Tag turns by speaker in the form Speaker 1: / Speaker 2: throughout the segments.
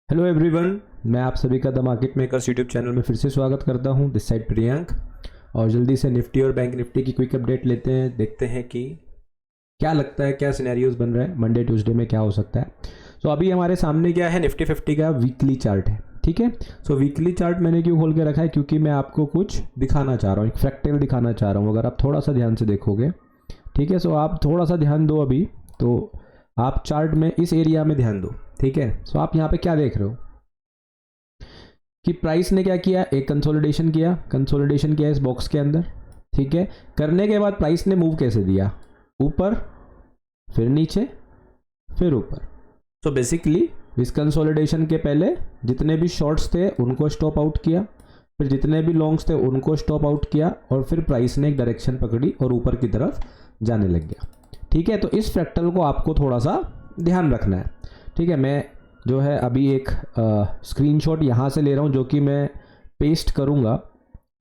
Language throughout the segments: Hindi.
Speaker 1: हेलो एवरीवन, मैं आप सभी का the market makers YouTube channel में फिर से स्वागत करता हूं। This side Priyank. और जल्दी से निफ्टी और बैंक निफ्टी की क्विक अपडेट लेते हैं, देखते हैं कि क्या लगता है, क्या सिनेरियोज बन रहे हैं मंडे ट्यूसडे में, क्या हो सकता है। तो अभी हमारे सामने क्या है, निफ्टी 50 का वीकली चार्ट है। ठीक है, सो वीकली चार्ट मैंने क्यों खोल के रखा है, क्योंकि मैं आपको कुछ दिखाना चाह रहा हूँ, एक फ्रैक्टल दिखाना चाह रहा हूँ। अगर आप थोड़ा सा ध्यान से देखोगे, ठीक है, सो आप थोड़ा सा ध्यान दो अभी, तो आप चार्ट में इस एरिया में ध्यान दो। ठीक है, सो आप यहाँ पे क्या देख रहे हो कि प्राइस ने क्या किया, एक कंसोलिडेशन किया इस बॉक्स के अंदर। ठीक है, करने के बाद प्राइस ने मूव कैसे दिया, ऊपर फिर नीचे फिर ऊपर। तो बेसिकली इस कंसोलिडेशन के पहले जितने भी शॉर्ट्स थे उनको स्टॉप आउट किया, फिर जितने भी लॉन्ग्स थे उनको स्टॉप आउट किया, और फिर प्राइस ने एक डायरेक्शन पकड़ी और ऊपर की तरफ जाने लग गया। ठीक है, तो इस फ्रैक्टल को आपको थोड़ा सा ध्यान रखना है। ठीक है, मैं जो है अभी एक स्क्रीनशॉट यहाँ से ले रहा हूँ, जो कि मैं पेस्ट करूँगा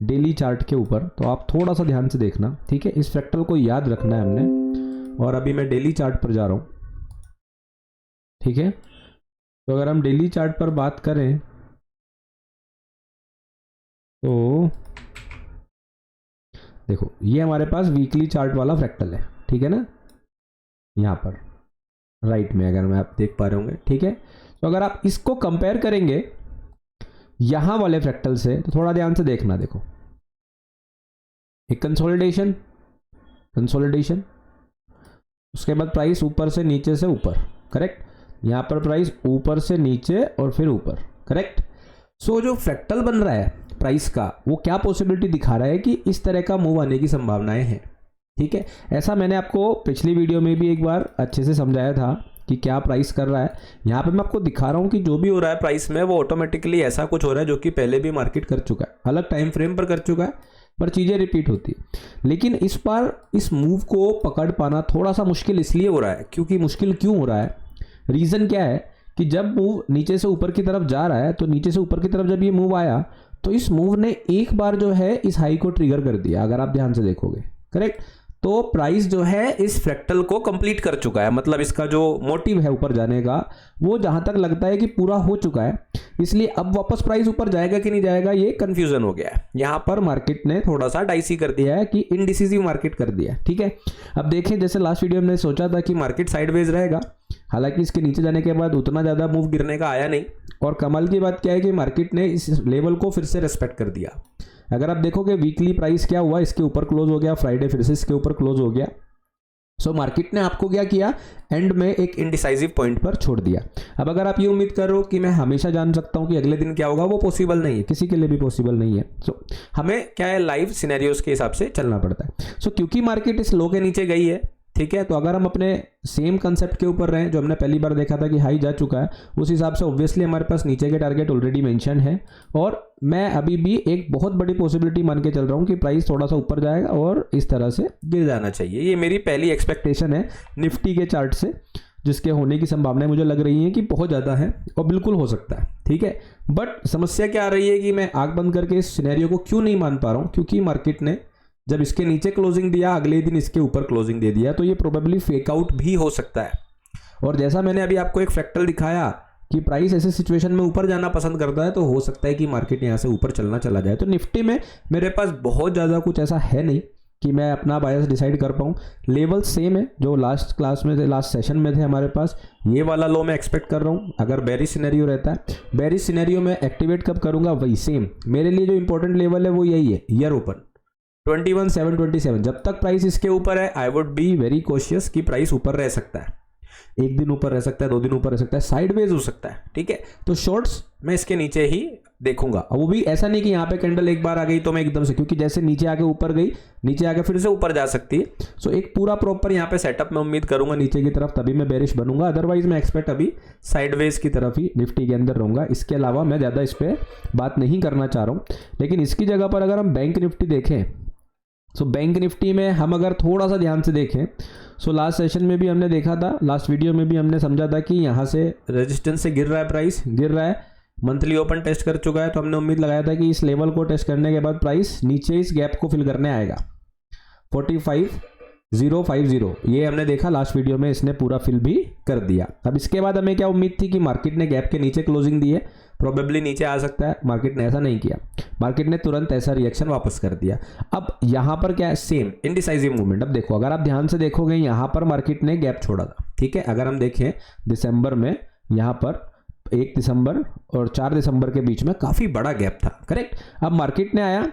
Speaker 1: डेली चार्ट के ऊपर, तो आप थोड़ा सा ध्यान से देखना। ठीक है, इस फ्रैक्टल को याद रखना है हमने। और अभी मैं डेली चार्ट पर जा रहा हूँ। ठीक है, तो अगर हम डेली चार्ट पर बात करें तो देखो, ये हमारे पास वीकली चार्ट वाला फ्रैक्टल है। ठीक है ना, यहाँ पर राइट में अगर मैं आप देख पा रहे होंगे। ठीक है, तो अगर आप इसको कंपेयर करेंगे यहां वाले फ्रैक्टल से, तो थोड़ा ध्यान से देखना। देखो, एक कंसोलिडेशन, उसके बाद प्राइस ऊपर से नीचे से ऊपर, करेक्ट। यहां पर प्राइस ऊपर से नीचे और फिर ऊपर, करेक्ट। सो जो फ्रैक्टल बन रहा है प्राइस का, वो क्या पॉसिबिलिटी दिखा रहा है कि इस तरह का मूव आने की संभावनाएं हैं। ठीक है, ऐसा मैंने आपको पिछली वीडियो में भी एक बार अच्छे से समझाया था कि क्या प्राइस कर रहा है। यहाँ पे मैं आपको दिखा रहा हूँ कि जो भी हो रहा है प्राइस में, वो ऑटोमेटिकली ऐसा कुछ हो रहा है जो कि पहले भी मार्केट कर चुका है, अलग टाइम फ्रेम पर कर चुका है, पर चीज़ें रिपीट होती है। लेकिन इस बार इस मूव को पकड़ पाना थोड़ा सा मुश्किल इसलिए हो रहा है, क्योंकि मुश्किल क्यों हो रहा है, रीज़न क्या है कि जब मूव नीचे से ऊपर की तरफ जा रहा है, तो नीचे से ऊपर की तरफ जब ये मूव आया, तो इस मूव ने एक बार जो है इस हाई को ट्रिगर कर दिया, अगर आप ध्यान से देखोगे, करेक्ट। तो प्राइस जो है इस फ्रैक्टल को कंप्लीट कर चुका है, मतलब इसका जो मोटिव है ऊपर जाने का, वो जहां तक लगता है कि पूरा हो चुका है। इसलिए अब वापस प्राइस ऊपर जाएगा कि नहीं जाएगा, ये कंफ्यूजन हो गया है। यहां पर मार्केट ने थोड़ा सा डाइसी कर दिया है, कि इनडिसिसिव मार्केट कर दिया। ठीक है, अब देखें, जैसे लास्ट वीडियो में सोचा था कि मार्केट साइडवेज रहेगा, हालांकि इसके नीचे जाने के बाद उतना ज्यादा मूव गिरने का आया नहीं। और कमाल की बात क्या है कि मार्केट ने इस लेवल को फिर से रेस्पेक्ट कर दिया। अगर आप देखोगे वीकली प्राइस क्या हुआ, इसके ऊपर क्लोज हो गया, फ्राइडे फिर से इसके ऊपर क्लोज हो गया। सो मार्केट ने आपको क्या किया, एंड में एक इनडिसाइसिव पॉइंट पर छोड़ दिया। अब अगर आप ये उम्मीद कर रहे हो कि मैं हमेशा जान सकता हूं कि अगले दिन क्या होगा, वो पॉसिबल नहीं है, किसी के लिए भी पॉसिबल नहीं है। सो हमें क्या है, लाइव सिनेरियोज के हिसाब से चलना पड़ता है। सो क्योंकि मार्केट इस लो के नीचे गई है, ठीक है, तो अगर हम अपने सेम कंसेप्ट के ऊपर रहें, जो हमने पहली बार देखा था कि हाई जा चुका है, उस हिसाब से ऑब्वियसली हमारे पास नीचे के टारगेट ऑलरेडी मेंशन है। और मैं अभी भी एक बहुत बड़ी पॉसिबिलिटी मान के चल रहा हूं कि प्राइस थोड़ा सा ऊपर जाएगा और इस तरह से गिर जाना चाहिए। ये मेरी पहली एक्सपेक्टेशन है निफ्टी के चार्ट से, जिसके होने की संभावनाएं मुझे लग रही हैं कि बहुत ज़्यादा है, और बिल्कुल हो सकता है। ठीक है, बट समस्या क्या आ रही है कि मैं आंख बंद करके इस सिनेरियो को क्यों नहीं मान पा रहा हूँ, क्योंकि मार्केट ने जब इसके नीचे क्लोजिंग दिया, अगले दिन इसके ऊपर क्लोजिंग दे दिया, तो ये प्रोबेबली फेक आउट भी हो सकता है। और जैसा मैंने अभी आपको एक फ्रैक्टल दिखाया कि प्राइस ऐसे सिचुएशन में ऊपर जाना पसंद करता है, तो हो सकता है कि मार्केट यहाँ से ऊपर चला जाए। तो निफ्टी में मेरे पास बहुत ज़्यादा कुछ ऐसा है नहीं कि मैं अपना बायस डिसाइड कर पाऊँ। लेवल सेम है जो लास्ट क्लास में थे, लास्ट सेशन में थे हमारे पास। ये वाला लो मैं एक्सपेक्ट कर रहा हूँ। अगर बेरिश सिनेरियो रहता है, बेरिश सिनेरियो में एक्टिवेट कब करूँगा, वही सेम। मेरे लिए जो इंपॉर्टेंट लेवल है वो यही है, ईयर ओपन 21,727। जब तक प्राइस इसके ऊपर है, I would be very cautious कि प्राइस ऊपर रह सकता है, एक दिन ऊपर रह सकता है, 2 दिन ऊपर रह सकता है, साइडवेज हो सकता है। ठीक है, तो शॉर्ट्स मैं इसके नीचे ही देखूंगा। और वो भी ऐसा नहीं कि यहाँ पे कैंडल एक बार आ गई तो मैं एकदम से, क्योंकि जैसे नीचे आके ऊपर गई, नीचे आके फिर से ऊपर जा सकती है। सो एक पूरा प्रॉपर यहाँ पे सेटअप मैं उम्मीद करूंगा नीचे की तरफ, तभी मैं बेरिश बनूंगा। अदरवाइज मैं एक्सपेक्ट अभी साइडवेज की तरफ ही निफ्टी के अंदर रहूंगा। इसके अलावा मैं ज़्यादा इस पर बात नहीं करना चाह रहा हूँ। लेकिन इसकी जगह पर अगर हम बैंक निफ्टी देखें, सो बैंक निफ्टी में हम अगर थोड़ा सा ध्यान से देखें, सो लास्ट सेशन में भी हमने देखा था, लास्ट वीडियो में भी हमने समझा था कि यहाँ से रेजिस्टेंस से गिर रहा है, प्राइस गिर रहा है, मंथली ओपन टेस्ट कर चुका है। तो हमने उम्मीद लगाया था कि इस लेवल को टेस्ट करने के बाद प्राइस नीचे इस गैप को फिल करने आएगा, 45 050 ये हमने देखा लास्ट वीडियो में, इसने पूरा फिल भी कर दिया। अब इसके बाद हमें क्या उम्मीद थी कि मार्केट ने गैप के नीचे क्लोजिंग दी है, प्रोबेबली नीचे आ सकता है, मार्केट ने ऐसा नहीं किया, मार्केट ने तुरंत ऐसा रिएक्शन वापस कर दिया। अब यहां पर क्या है, सेम इनडिसाइसिव मूवमेंट। अब देखो, अगर आप ध्यान से देखोगे यहां पर मार्केट ने गैप छोड़ा था, ठीक है। अगर हम देखें दिसंबर में, यहां पर 1 दिसंबर और 4 दिसंबर के बीच में काफी बड़ा गैप था, करेक्ट। अब मार्केट ने आया,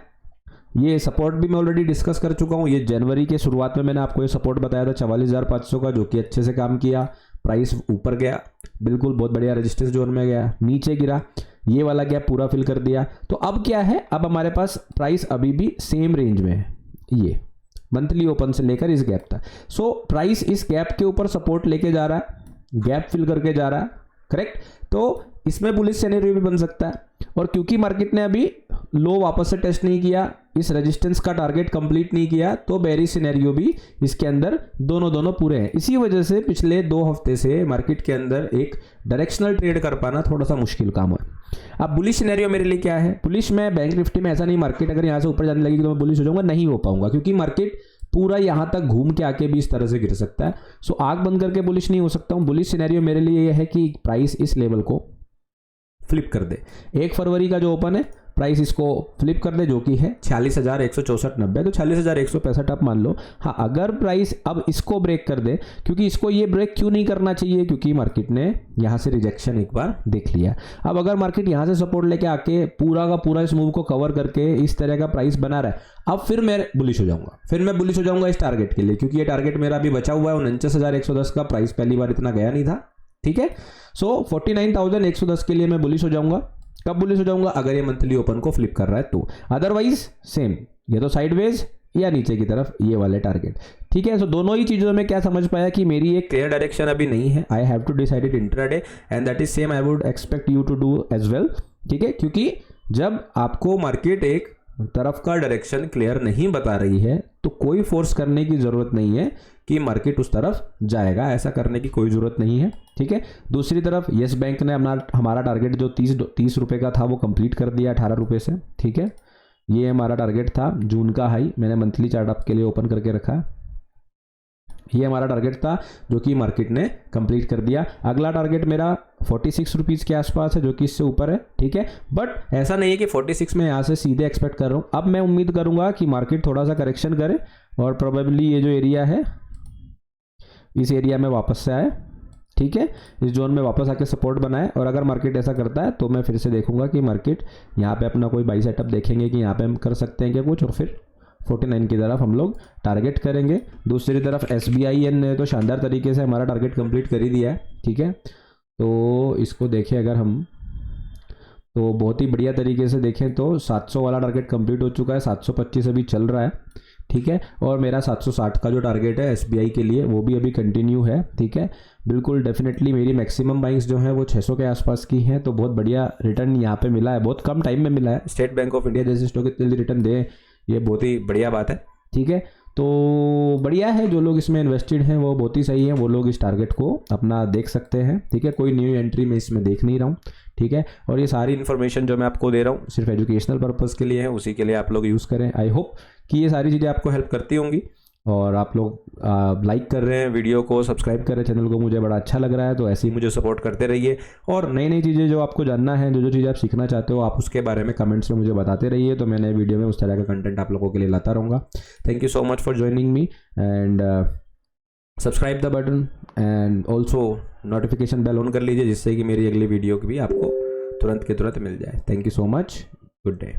Speaker 1: ये सपोर्ट भी मैं ऑलरेडी डिस्कस कर चुका हूं। ये जनवरी के शुरुआत में मैंने आपको ये सपोर्ट बताया था 44,500 का, जो कि अच्छे से काम किया। प्राइस ऊपर गया, बिल्कुल बहुत बढ़िया रेजिस्टेंस जोन में गया, नीचे गिरा, ये वाला गैप पूरा फिल कर दिया। तो अब क्या है, अब हमारे पास प्राइस अभी भी सेम रेंज में है, ये मंथली ओपन से लेकर इस गैप तक। सो प्राइस इस गैप के ऊपर सपोर्ट लेके जा रहा है, गैप फिल करके जा रहा है, करेक्ट। तो इसमें बुलिश सिनेरियो भी बन सकता है। और क्योंकि मार्केट ने अभी लो वापस से टेस्ट नहीं किया, इस रेजिस्टेंस का टारगेट कंप्लीट नहीं किया, तो बेरिश सिनेरियो भी इसके अंदर दोनों पूरे हैं। इसी वजह से पिछले 2 हफ्ते से मार्केट के अंदर एक डायरेक्शनल ट्रेड कर पाना थोड़ा सा मुश्किल काम है। अब बुलिश सिनेरियो मेरे लिए क्या है, बुलिश में बैंक निफ्टी में ऐसा नहीं, मार्केट अगर यहां से ऊपर जाने लगेगी तो मैं बुलिश हो जाऊंगा, नहीं हो पाऊंगा, क्योंकि मार्केट पूरा यहां तक घूम के आके भी इस तरह से गिर सकता है। सो आंख बंद करके बुलिश नहीं हो सकता हूं। बुलिश सिनेरियो मेरे लिए यह है कि प्राइस इस लेवल को फ्लिप कर दे। 1 फरवरी का जो ओपन है, प्राइस इसको फ्लिप कर दे, जो कि है 46,164.90, तो 46,165 आप मान लो। हाँ, अगर प्राइस अब इसको ब्रेक कर दे, क्योंकि इसको ये ब्रेक क्यों नहीं करना चाहिए, क्योंकि मार्केट ने यहां से रिजेक्शन एक बार देख लिया। अब अगर मार्केट यहां से सपोर्ट लेके आके पूरा का पूरा इस मूव को कवर करके इस तरह का प्राइस बना रहा है, अब फिर मैं बुलिश हो जाऊंगा, फिर मैं बुलिश हो जाऊंगा इस टारगेट के लिए, क्योंकि ये टारगेट मेरा अभी बचा हुआ है 49,110 का। प्राइस पहली बार इतना गया नहीं था, ठीक है। सो 49,110 के लिए मैं बुलिश हो जाऊंगा। कब बुलिश हो जाऊंगा, अगर ये मंथली ओपन को फ्लिप कर रहा है तो, अदरवाइज सेम, ये तो साइडवेज या नीचे की तरफ ये वाले टारगेट, ठीक है। सो दोनों ही चीजों में क्या समझ पाया कि मेरी एक क्लियर डायरेक्शन अभी नहीं है। I have to decide it intraday and that is same I would expect you to do as well, ठीक है। क्योंकि जब आपको मार्केट एक तरफ का डायरेक्शन क्लियर नहीं बता रही है तो कोई फोर्स करने की जरूरत नहीं है कि मार्केट उस तरफ जाएगा, ऐसा करने की कोई जरूरत नहीं है, ठीक है। दूसरी तरफ यस बैंक ने हमारा टारगेट जो 30 रुपए का था वो कंप्लीट कर दिया 18 रुपए से, ठीक है। ये हमारा टारगेट था, जून का हाई मैंने मंथली चार्ट आपके लिए ओपन करके रखा है। ये हमारा टारगेट था जो कि मार्केट ने कंप्लीट कर दिया। अगला टारगेट मेरा 46 रुपीज़ के आसपास है, जो कि इससे ऊपर है, ठीक है। बट ऐसा नहीं है कि 46 में यहाँ से सीधे एक्सपेक्ट कर रहा हूँ। अब मैं उम्मीद करूंगा कि मार्केट थोड़ा सा करेक्शन करे और प्रोबेबली ये जो एरिया है इस एरिया में वापस से आए, ठीक है, इस जोन में वापस आके सपोर्ट बनाए। और अगर मार्केट ऐसा करता है तो मैं फिर से देखूंगा कि मार्केट यहाँ पे अपना कोई बाई सेटअप देखेंगे कि यहाँ पे हम कर सकते हैं क्या कुछ, और फिर 49 की तरफ हम लोग टारगेट करेंगे। दूसरी तरफ SBI ने तो शानदार तरीके से हमारा टारगेट कंप्लीट कर ही दिया है, ठीक है। तो इसको देखें अगर हम, तो बहुत ही बढ़िया तरीके से देखें तो 700 वाला टारगेट कंप्लीट हो चुका है, 725 अभी चल रहा है, ठीक है। और मेरा 760 का जो टारगेट है SBI के लिए वो भी अभी कंटिन्यू है, ठीक है। बिल्कुल डेफिनेटली मेरी मैक्सिमम बाइंग्स जो है वो 600 के आसपास की हैं, तो बहुत बढ़िया रिटर्न यहाँ पे मिला है, बहुत कम टाइम में मिला है। स्टेट बैंक ऑफ इंडिया जैसे स्टॉक इतनी रिटर्न दे, ये बहुत ही बढ़िया बात है, ठीक है। तो बढ़िया है, जो लोग इसमें इन्वेस्टेड हैं वो बहुत ही सही है, वो लोग इस टारगेट को अपना देख सकते हैं, ठीक है। कोई न्यू एंट्री मैं इसमें देख नहीं रहा हूँ, ठीक है। और ये सारी इन्फॉर्मेशन जो मैं आपको दे रहा हूँ सिर्फ एजुकेशनल पर्पज़ के लिए है, उसी के लिए आप लोग यूज़ करें। आई होप कि ये सारी चीज़ें आपको हेल्प करती होंगी। और आप लोग लाइक कर रहे हैं वीडियो को, सब्सक्राइब कर रहे हैं चैनल को, मुझे बड़ा अच्छा लग रहा है। तो ऐसे ही मुझे सपोर्ट करते रहिए, और नई नई चीज़ें जो आपको जानना है, जो जो चीज़ें आप सीखना चाहते हो, आप उसके बारे में कमेंट्स में मुझे बताते रहिए, तो मैं नए वीडियो में उस तरह का कंटेंट आप लोगों के लिए लाता रहूँगा। Thank you so much for joining me and subscribe the button and also notification bell on कर लीजिए, जिससे कि मेरी अगली वीडियो की भी आपको तुरंत के तुरंत मिल जाए। Thank you so much, good day.